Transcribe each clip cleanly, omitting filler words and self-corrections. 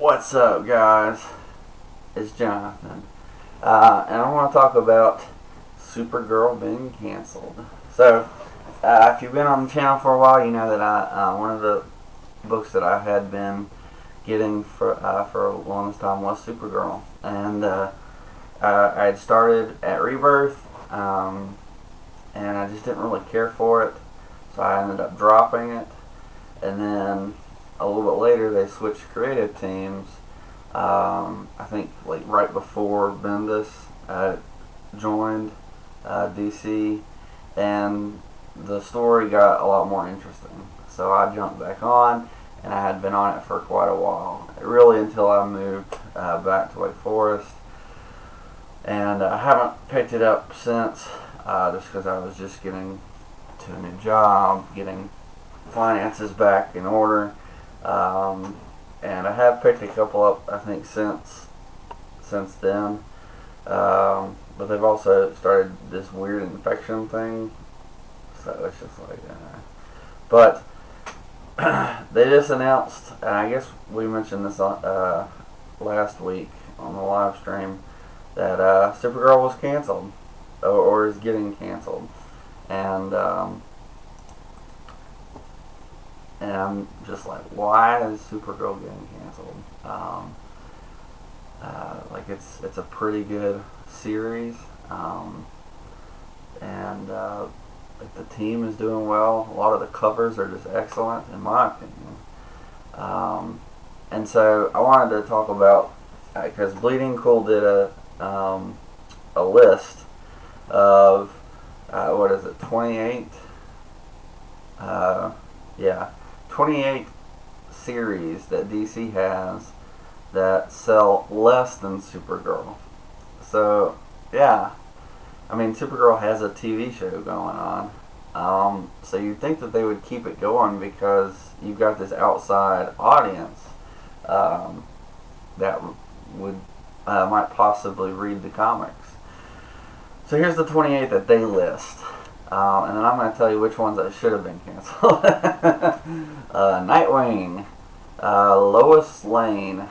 What's up, guys? It's Jonathan, and I want to talk about Supergirl being canceled. So, if you've been on the channel for a while, you know that one of the books that I had been getting for a longest time was Supergirl, and I had started at Rebirth, and I just didn't really care for it, so I ended up dropping it, and then a little bit later they switched creative teams. I think like right before Bendis joined DC, and the story got a lot more interesting. So I jumped back on, and I had been on it for quite a while, really until I moved back to Wake Forest, and I haven't picked it up since, just because I was just getting to a new job, getting finances back in order. And I have picked a couple up, I think, since then. But they've also started this weird infection thing, so it's just like, but they just announced, and I guess we mentioned this on, last week on the live stream, that Supergirl was canceled, or is getting canceled, and I'm just like, why is Supergirl getting canceled? Like it's a pretty good series, and like the team is doing well. A lot of the covers are just excellent, in my opinion. And so I wanted to talk about, because Bleeding Cool did a list of what is it, 28? Yeah. 28 series that DC has that sell less than Supergirl. So, yeah. I mean, Supergirl has a TV show going on. So you'd think that they would keep it going because you've got this outside audience that would might possibly read the comics. So here's the 28 that they list. And then I'm going to tell you which ones that should have been canceled. Nightwing, Lois Lane,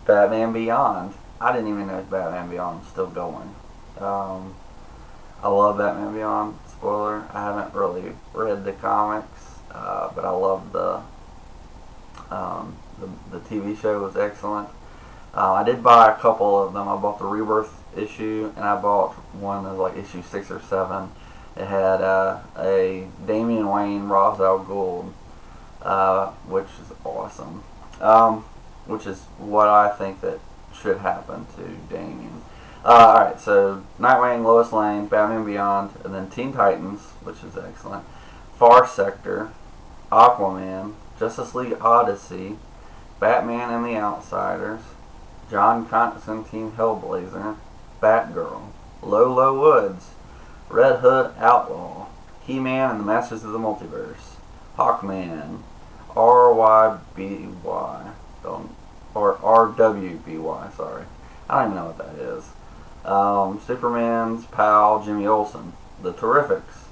Batman Beyond. I didn't even know Batman Beyond was still going. I love Batman Beyond. Spoiler, I haven't really read the comics, but I love the TV show was excellent. I did buy a couple of them. I bought the Rebirth issue, and I bought one that was like issue 6 or 7. It had a Damian Wayne Ra's al Ghul, which is awesome. Which is what I think that should happen to Damian. Alright, so Nightwing, Lois Lane, Batman Beyond, and then Teen Titans, which is excellent. Far Sector, Aquaman, Justice League Odyssey, Batman and the Outsiders, John Constantine Hellblazer, Batgirl, Low Woods, Red Hood Outlaw, He-Man and the Masters of the Multiverse, Hawkman, RYBY, or RWBY, sorry. I don't even know what that is. Superman's pal, Jimmy Olsen, The Terrifics.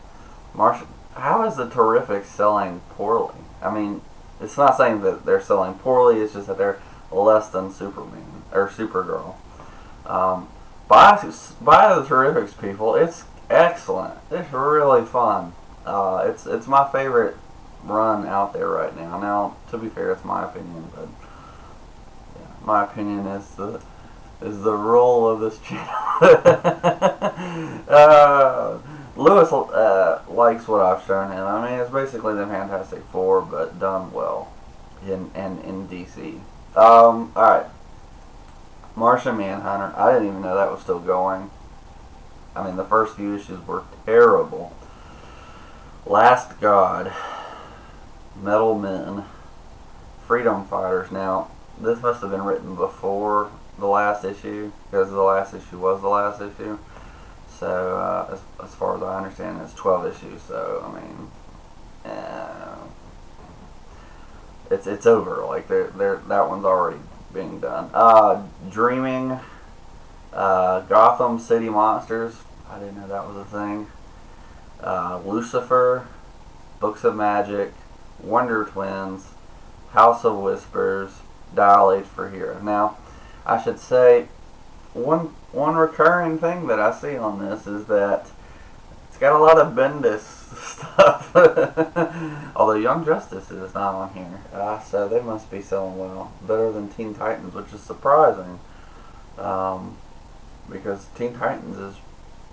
How is The Terrifics selling poorly? I mean, it's not saying that they're selling poorly, it's just that they're less than Superman, or Supergirl. Buy The Terrifics, people. It's excellent. It's really fun. It's my favorite run out there right now. Now, to be fair, it's my opinion, but yeah, my opinion is the rule of this channel. Lewis likes what I've shown him. I mean, it's basically the Fantastic Four, but done well in DC. All right, Martian Manhunter. I didn't even know that was still going. I mean, the first few issues were terrible. Last God, Metal Men, Freedom Fighters. Now, this must have been written before the last issue, because the last issue was the last issue. So, as far as I understand, it's 12 issues. So, I mean, it's over. Like, that one's already being done. Dreaming. Gotham City Monsters. I didn't know that was a thing. Lucifer, Books of Magic, Wonder Twins, House of Whispers, dial H for heroes. Now, I should say one recurring thing that I see on this is that it's got a lot of Bendis stuff. Although Young Justice is not on here, so they must be selling well, better than Teen Titans, which is surprising. Because Teen Titans is,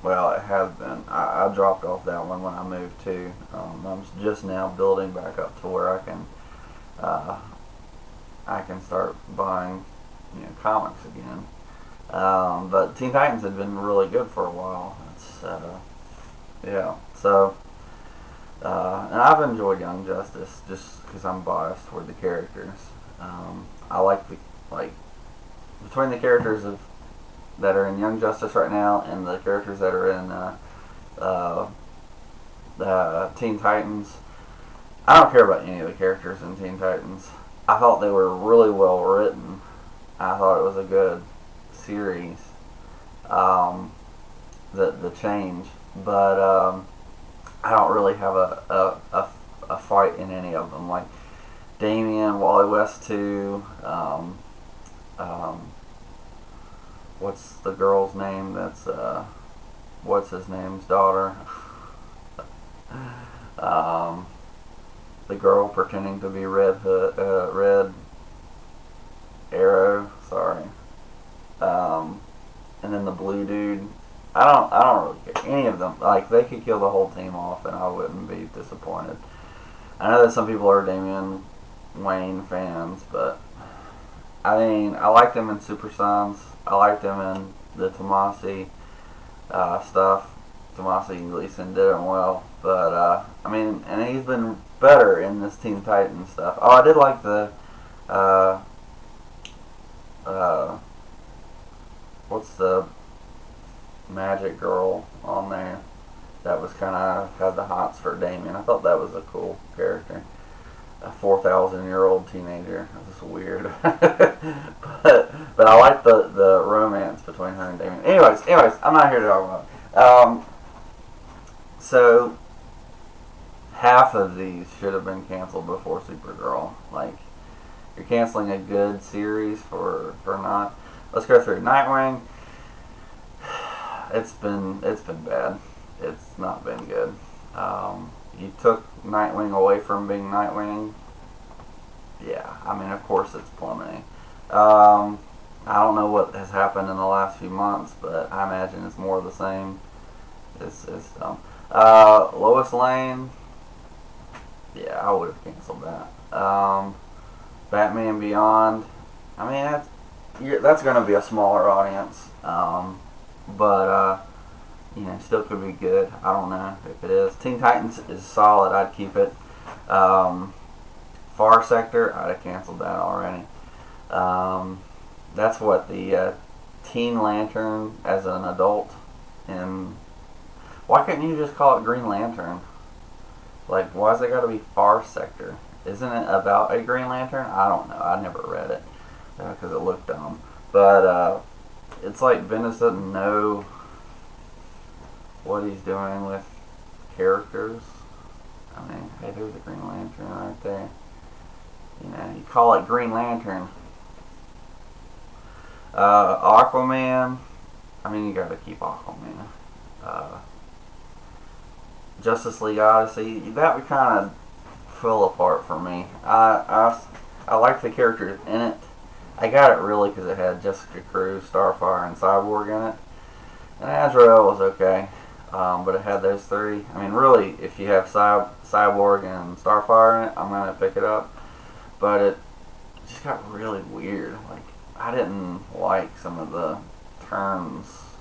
well, it has been. I dropped off that one when I moved to. I'm just now building back up to where I can start buying, comics again. But Teen Titans had been really good for a while. It's yeah. So and I've enjoyed Young Justice just because I'm biased toward the characters. I like between the characters that are in Young Justice right now and the characters that are in Teen Titans. I don't care about any of the characters in Teen Titans. I thought they were really well written. I thought it was a good series. The change, but I don't really have a fight in any of them. Like Damian, Wally West 2. What's the girl's name? That's what's his name's daughter. The girl pretending to be Red Arrow. Sorry. And then the blue dude. I don't really care. Any of them. Like, they could kill the whole team off and I wouldn't be disappointed. I know that some people are Damian Wayne fans, but I mean, I liked him in Super Sons. I liked him in the Tomasi stuff. Tomasi Gleason did him well, but I mean, and he's been better in this Teen Titans stuff. Oh, I did like the what's the magic girl on there that was kind of had the hots for Damien. I thought that was a cool character. A 4,000-year-old teenager. That was weird. but I like the romance between her and Damien. Anyways, I'm not here to talk about it. So half of these should have been canceled before Supergirl. Like, you're canceling a good series for not. Let's go through Nightwing. It's been bad. It's not been good. You took Nightwing away from being Nightwing. Yeah, I mean, of course it's plummeting. I don't know what has happened in the last few months, but I imagine it's more of the same. It's dumb. Lois Lane. Yeah, I would have canceled that. Batman Beyond. I mean, that's going to be a smaller audience. But still could be good. I don't know if it is. Teen Titans is solid. I'd keep it. Far Sector, I'd have canceled that already. That's what the Teen Lantern as an adult. And why couldn't you just call it Green Lantern? Like, why's it got to be Far Sector? Isn't it about a Green Lantern? I don't know. I never read it because it looked dumb. But it's like Bendis doesn't know what he's doing with characters. I mean, hey, there's a Green Lantern right there. You call it Green Lantern. Aquaman. I mean, you gotta keep Aquaman. Justice League Odyssey. That would kind of fell apart for me. I liked the characters in it. I got it really because it had Jessica Cruz, Starfire, and Cyborg in it. And Azrael was okay. But it had those three. I mean, really, if you have Cyborg and Starfire in it, I'm going to pick it up. But it just got really weird. Like, I didn't like some of the terms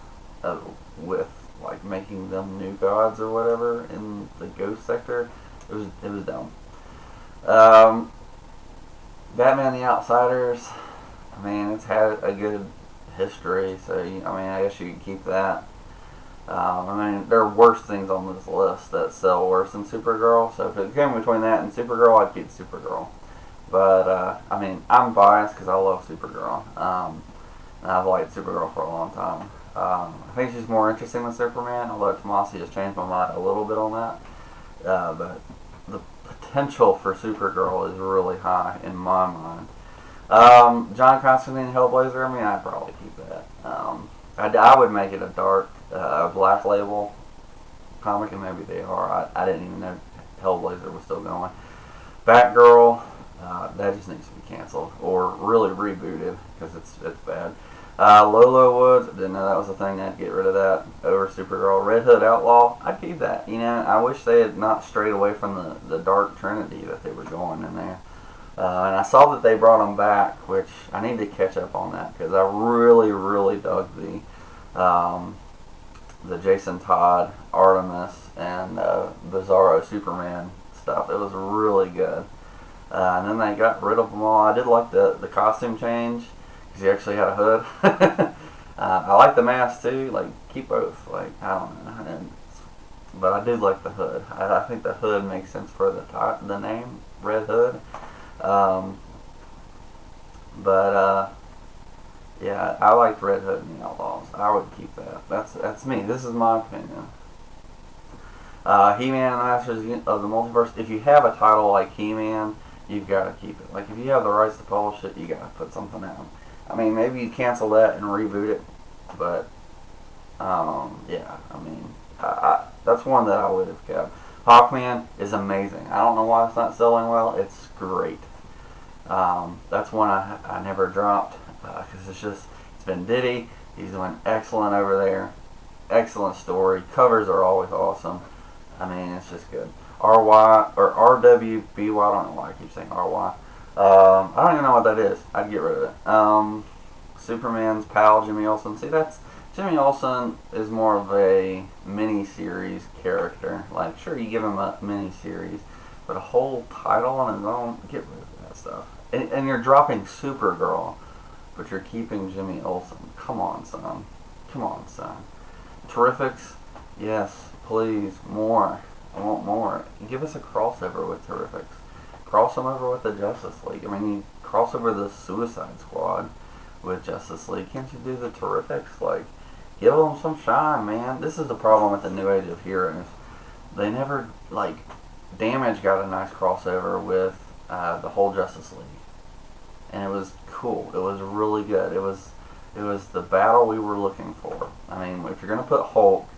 with, like, making them new gods or whatever in the Ghost sector. It was dumb. Batman the Outsiders. I mean, it's had a good history, so, I guess you could keep that. I mean, there are worse things on this list that sell worse than Supergirl. So if it came between that and Supergirl, I'd keep Supergirl. But, I mean, I'm biased because I love Supergirl. And I've liked Supergirl for a long time. I think she's more interesting than Superman, although Tomasi has changed my mind a little bit on that. But the potential for Supergirl is really high in my mind. John Constantine Hellblazer, I mean, I'd probably keep that. I would make it a dark, black label comic, and maybe they are. I didn't even know Hellblazer was still going. Batgirl, that just needs to be canceled or really rebooted because it's bad. Lolo Woods, I didn't know that was a thing. I'd get rid of that over Supergirl. Red Hood Outlaw, I'd keep that. You know, I wish they had not strayed away from the Dark Trinity that they were going in there. And I saw that they brought them back, which I need to catch up on that because I really, really dug the Jason Todd, Artemis, and Bizarro Superman stuff. It was really good. And then they got rid of them all. I did like the costume change because he actually had a hood. I like the mask too. Like, keep both. Like, I don't know. But I do like the hood. I think the hood makes sense for the name, Red Hood. Yeah, I liked Red Hood and the Outlaws. I would keep that. That's me. This is my opinion. He-Man and the Masters of the Multiverse. If you have a title like He-Man, you've got to keep it. Like, if you have the rights to publish it, you got to put something out. I mean, maybe you cancel that and reboot it, but yeah. I mean, that's one that I would have kept. Hawkman is amazing. I don't know why it's not selling well. It's great. That's one I never dropped because it's been Diddy. He's doing excellent over there. Excellent story. Covers are always awesome. I mean, it's just good. RY or RWBY. I don't know why I keep saying RY. I don't even know what that is. I'd get rid of it. Superman's pal, Jimmy Olsen. See, Jimmy Olsen is more of a mini-series character. Like, sure, you give him a mini-series, but a whole title on his own, get rid of that stuff. And you're dropping Supergirl, but you're keeping Jimmy Olsen. Come on, son. Come on, son. Terrifics, yes, please, more. I want more. Give us a crossover with Terrifics. Cross them over with the Justice League. I mean, you cross over the Suicide Squad with Justice League. Can't you do the Terrifics? Like, give them some shine, man. This is the problem with the New Age of Heroes. They never, like, Damage got a nice crossover with the whole Justice League. And it was cool. It was really good. It was the battle we were looking for. I mean, if you're gonna put Hulk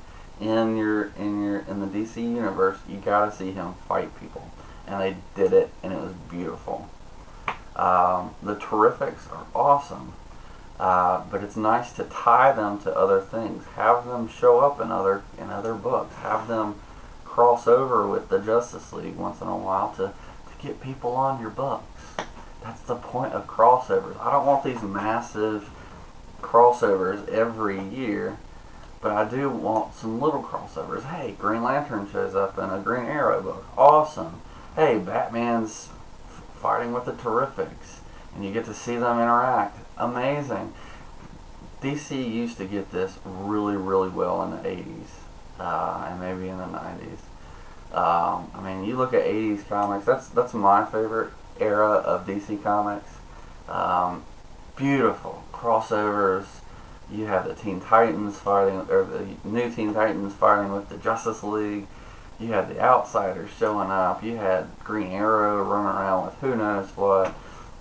in the DC universe, you gotta see him fight people, and they did it, and it was beautiful. The Terrifics are awesome, but it's nice to tie them to other things. Have them show up in other books. Have them cross over with the Justice League once in a while to get people on your books. That's the point of crossovers. I don't want these massive crossovers every year, but I do want some little crossovers. Hey, Green Lantern shows up in a Green Arrow book. Awesome. Hey, Batman's fighting with the Terrifics, and you get to see them interact. Amazing. DC used to get this really, really well in the 80s, and maybe in the 90s. I mean, you look at 80s comics, that's my favorite era of DC Comics. Beautiful crossovers. You have the Teen Titans fighting, or the new Teen Titans fighting with the Justice League. You had the Outsiders showing up. You had Green Arrow running around with who knows what.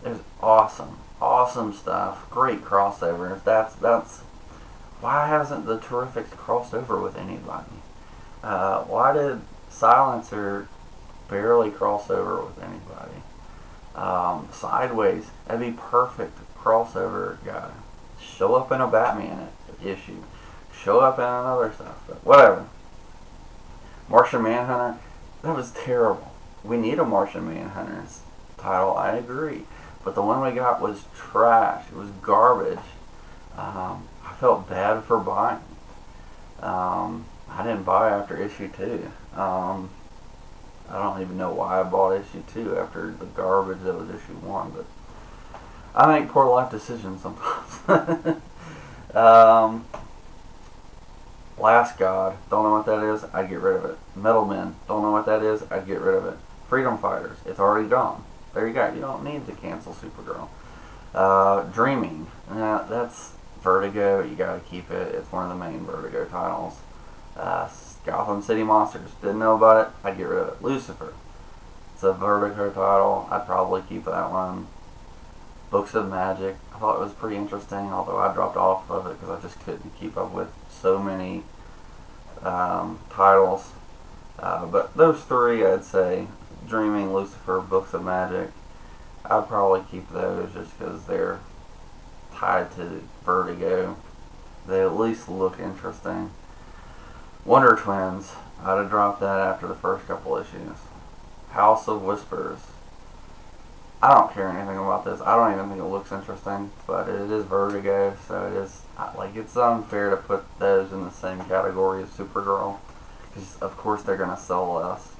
It was awesome. Awesome stuff. Great crossovers. That's why hasn't the Terrifics crossed over with anybody? Why did Silencer barely cross over with anybody? Sideways, that'd be perfect crossover guy. Show up in a Batman issue. Show up in another stuff. But whatever. Martian Manhunter, that was terrible. We need a Martian Manhunter title, I agree. But the one we got was trash. It was garbage. I felt bad for buying. I didn't buy after issue 2. I don't even know why I bought issue 2 after the garbage that was issue 1, but I make poor life decisions sometimes. Last God, don't know what that is, I'd get rid of it. Metal Men, don't know what that is, I'd get rid of it. Freedom Fighters, it's already gone. There you go, you don't need to cancel Supergirl. Dreaming, that's Vertigo, you gotta keep it, it's one of the main Vertigo titles. Gotham City Monsters, didn't know about it, I'd get rid of it. Lucifer, it's a Vertigo title, I'd probably keep that one. Books of Magic. I thought it was pretty interesting, although I dropped off of it because I just couldn't keep up with so many titles. But those three, I'd say, Dreaming, Lucifer, Books of Magic, I'd probably keep those just because they're tied to Vertigo. They at least look interesting. Wonder Twins, I'd have dropped that after the first couple issues. House of Whispers. I don't care anything about this. I don't even think it looks interesting, but it is Vertigo, so it is, like, it's unfair to put those in the same category as Supergirl, because of course they're going to sell less.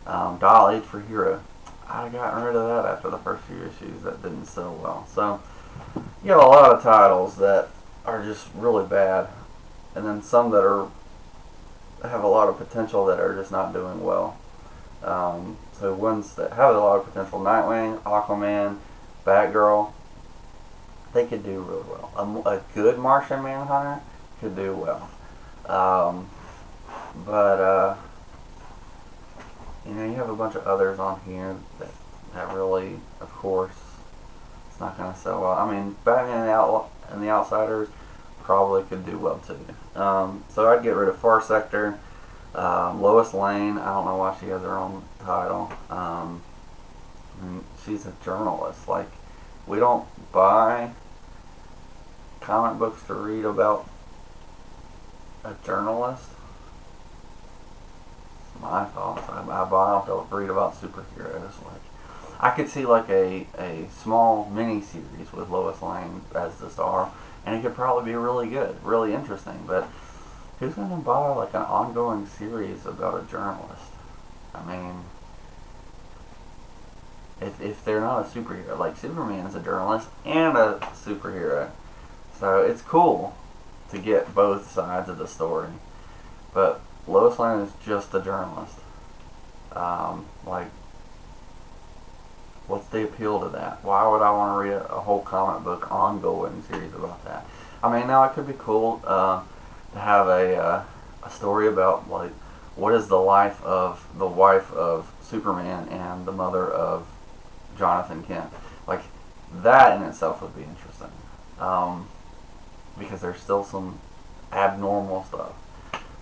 Dial H for Hero. I got rid of that after the first few issues. That didn't sell well. So, you have a lot of titles that are just really bad, and then some that have a lot of potential that are just not doing well. So ones that have a lot of potential, Nightwing, Aquaman, Batgirl, they could do really well. A good Martian Manhunter could do well. But you know, you have a bunch of others on here that really, of course, it's not going to sell well. I mean, Batman and the Outsiders probably could do well too. So I'd get rid of Far Sector. Lois Lane, I don't know why she has her own title. She's a journalist. Like, we don't buy comic books to read about a journalist. It's my thoughts. I buy them to read about superheroes. Like, I could see like a small mini series with Lois Lane as the star, and it could probably be really good, really interesting. But who's going to buy like an ongoing series about a journalist? I mean, if they're not a superhero, like Superman is a journalist and a superhero, so it's cool to get both sides of the story. But Lois Lane is just a journalist. Like, what's the appeal to that? Why would I want to read a whole comic book ongoing series about that? I mean, now it could be cool to have a story about, like, what is the life of the wife of Superman and the mother of Jonathan Kent. Like, that in itself would be interesting. Because there's still some abnormal stuff.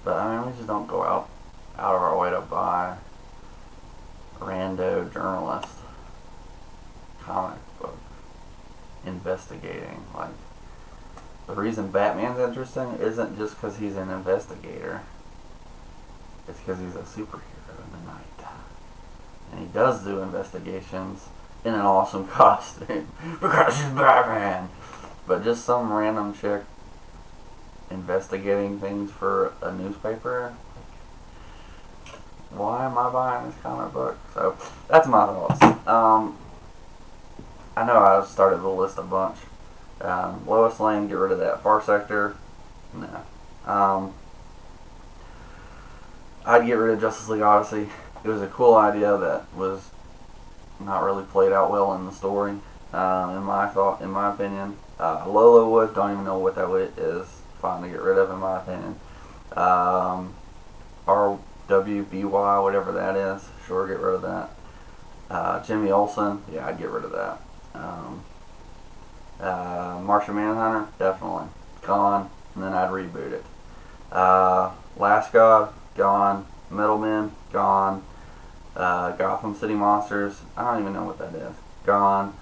But, I mean, we just don't go out of our way to buy rando journalist comic book investigating. Like, the reason Batman's interesting isn't just because he's an investigator. It's because he's a superhero in the night. And he does do investigations in an awesome costume because he's Batman. But just some random chick investigating things for a newspaper, like, why am I buying this comic book? So that's my thoughts. I know I started the list a bunch. Lois Lane, get rid of that. Far Sector, no. I'd get rid of Justice League Odyssey. It was a cool idea that was not really played out well in the story, in my opinion. Lola Wood, don't even know what that is. Fine to get rid of, in my opinion. RWBY, whatever that is, sure, get rid of that. Jimmy Olsen, yeah, I'd get rid of that. Martian Manhunter, definitely gone, and then I'd reboot it. Last God, gone. Middlemen, gone. Gotham City Monsters, I don't even know what that is, gone.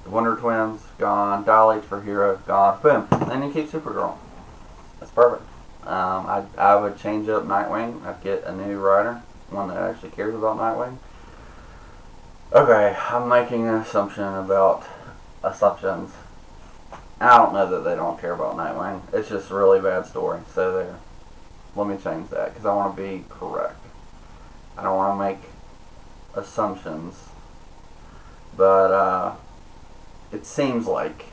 Wonder Twins, gone. Dial H for Hero, gone. Boom. Then you keep Supergirl. That's perfect. I would change up Nightwing. I'd get a new writer, one that actually cares about Nightwing. Okay, I'm making an assumption about assumptions. I don't know that they don't care about Nightwing. It's just a really bad story. So there. Let me change that because I want to be correct. I don't want to make assumptions. But it seems like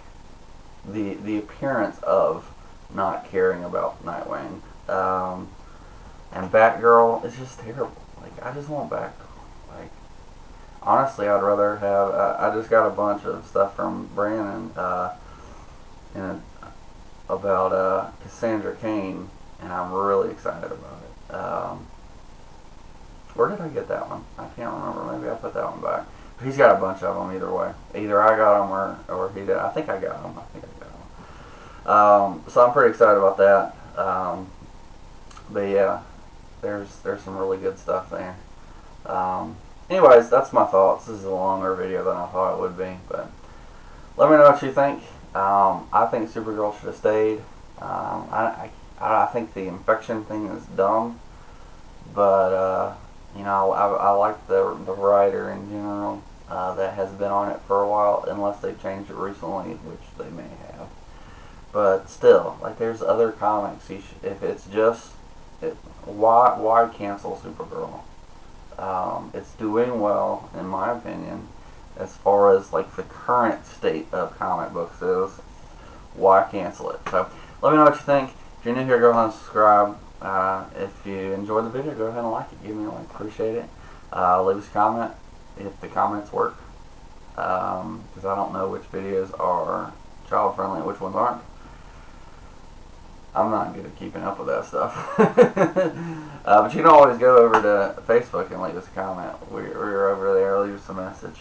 the appearance of not caring about Nightwing. And Batgirl is just terrible. Like, I just want Batgirl. Like, honestly, I'd rather have. I just got a bunch of stuff from Brandon about Cassandra Cain, and I'm really excited about it. Where did I get that one? I can't remember. Maybe I put that one back. He's got a bunch of them either way. Either I got them or he did. I think I got them. So I'm pretty excited about that. But yeah, there's some really good stuff there. Anyways, that's my thoughts. This is a longer video than I thought it would be, but let me know what you think. I think Supergirl should have stayed. I think the infection thing is dumb, but you know, I like the writer in general that has been on it for a while, unless they've changed it recently, which they may have. But still, like, there's other comics. If it's just why cancel Supergirl? It's doing well, in my opinion, as far as like the current state of comic books is. Why cancel it? So let me know what you think. If you're new here, go ahead and subscribe. If you enjoyed the video, go ahead and like it. Give me a like. Appreciate it. Leave us a comment if the comments work, because I don't know which videos are child friendly and which ones aren't. I'm not good at keeping up with that stuff. But you can always go over to Facebook and leave us a comment. We're over there. Leave us a message.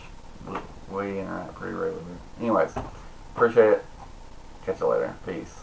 We interact pretty regularly. Anyways, appreciate it. Catch you later. Peace.